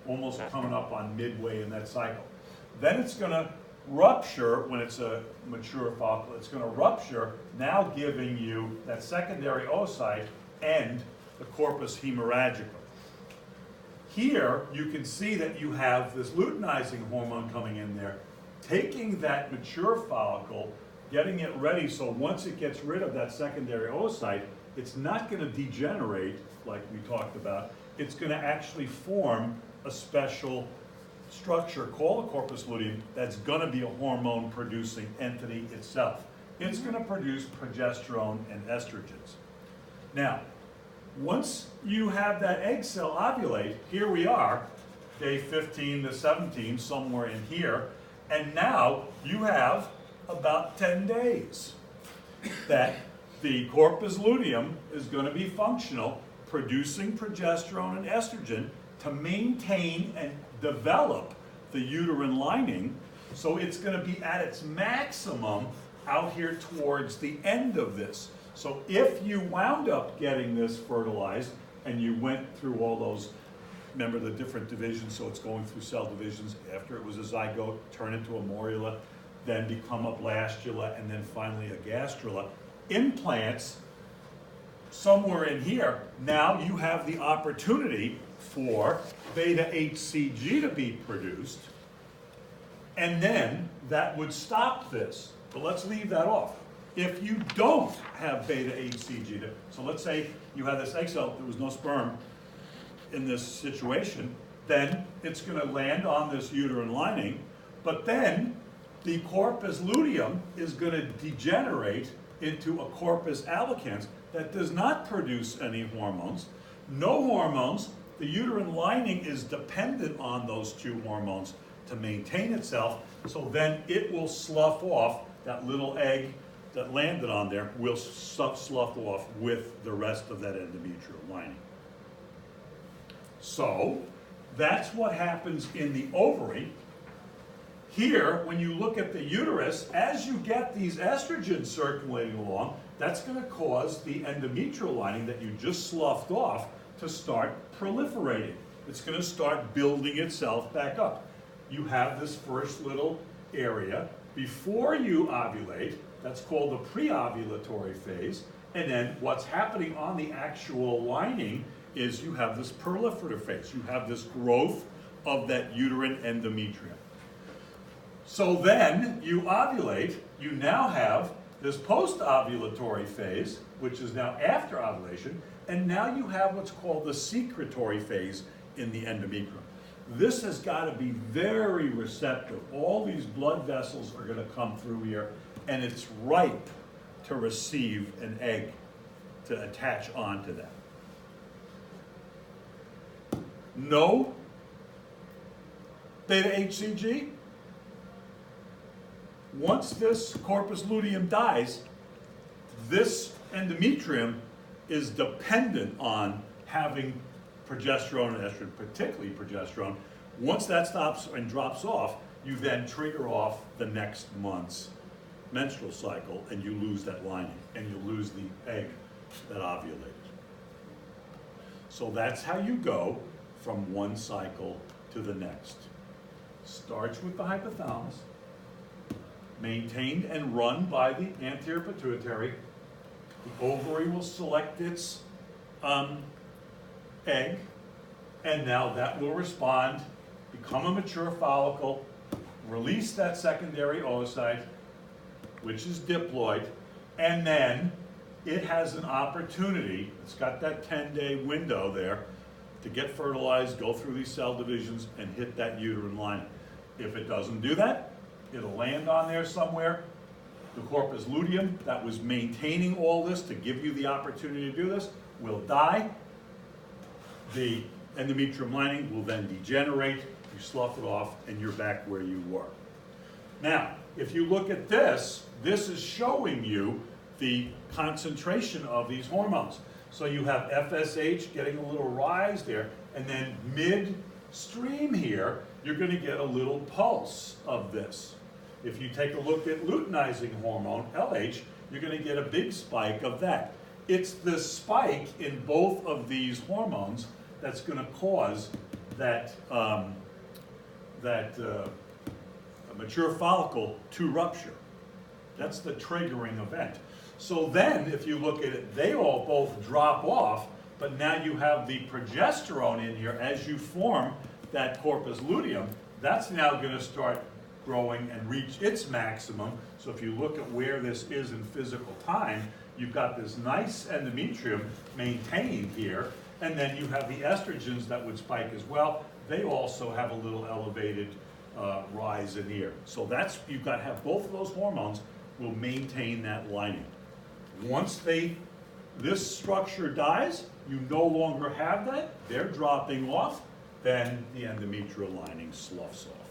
almost coming up on midway in that cycle. Then it's going to rupture when it's a mature follicle. It's going to rupture, now giving you that secondary oocyte and the corpus hemorrhagicum. Here, you can see that you have this luteinizing hormone coming in there, taking that mature follicle, getting it ready so once it gets rid of that secondary oocyte, it's not going to degenerate like we talked about. It's going to actually form a special structure called a corpus luteum that's going to be a hormone producing entity itself. It's going to produce progesterone and estrogens. Now, once you have that egg cell ovulate, here we are, day 15 to 17, somewhere in here, and now you have about 10 days that the corpus luteum is going to be functional, producing progesterone and estrogen to maintain and develop the uterine lining. So it's going to be at its maximum out here towards the end of this. So if you wound up getting this fertilized and you went through all those, remember the different divisions, so it's going through cell divisions, after it was a zygote, turn into a morula, then become a blastula, and then finally a gastrula. Implants somewhere in here, now you have the opportunity for beta HCG to be produced, and then that would stop this. But let's leave that off. If you don't have beta HCG, so let's say you have this egg cell, there was no sperm in this situation, then it's going to land on this uterine lining, but then the corpus luteum is going to degenerate into a corpus albicans that does not produce any hormones. No hormones. The uterine lining is dependent on those two hormones to maintain itself, so then it will slough off. That little egg that landed on there will slough off with the rest of that endometrial lining. So that's what happens in the ovary. Here, when you look at the uterus, as you get these estrogens circulating along, that's going to cause the endometrial lining that you just sloughed off to start proliferating. It's going to start building itself back up. You have this first little area before you ovulate. That's called the pre-ovulatory phase. And then what's happening on the actual lining is you have this proliferative phase. You have this growth of that uterine endometrium. So then you ovulate. You now have this post-ovulatory phase, which is now after ovulation, and now you have what's called the secretory phase in the endometrium. This has got to be very receptive. All these blood vessels are going to come through here, and it's ripe to receive an egg to attach onto that. No beta HCG. Once this corpus luteum dies, this endometrium is dependent on having progesterone and estrogen, particularly progesterone. Once that stops and drops off, you then trigger off the next month's menstrual cycle, and you lose that lining, and you lose the egg that ovulated. So that's how you go from one cycle to the next. Starts with the hypothalamus, maintained and run by the anterior pituitary. The ovary will select its egg, and now that will respond, become a mature follicle, release that secondary oocyte, which is diploid, and then it has an opportunity, it's got that 10-day window there, to get fertilized, go through these cell divisions, and hit that uterine lining. If it doesn't do that, it'll land on there somewhere. The corpus luteum that was maintaining all this to give you the opportunity to do this will die. The endometrium lining will then degenerate, you slough it off, and you're back where you were. Now, if you look at this, this is showing you the concentration of these hormones. So you have FSH getting a little rise there, and then midstream here, you're going to get a little pulse of this. If you take a look at luteinizing hormone, LH, you're going to get a big spike of that. It's the spike in both of these hormones that's going to cause that, mature follicle to rupture. That's the triggering event. So then, if you look at it, they all both drop off, but now you have the progesterone in here as you form that corpus luteum. That's now going to start growing and reach its maximum. So if you look at where this is in physical time, you've got this nice endometrium maintained here, and then you have the estrogens that would spike as well. They also have a little elevated rise in here. So that's, you've got to have both of those hormones will maintain that lining. Once this structure dies, you no longer have that, they're dropping off, then the endometrial lining sloughs off.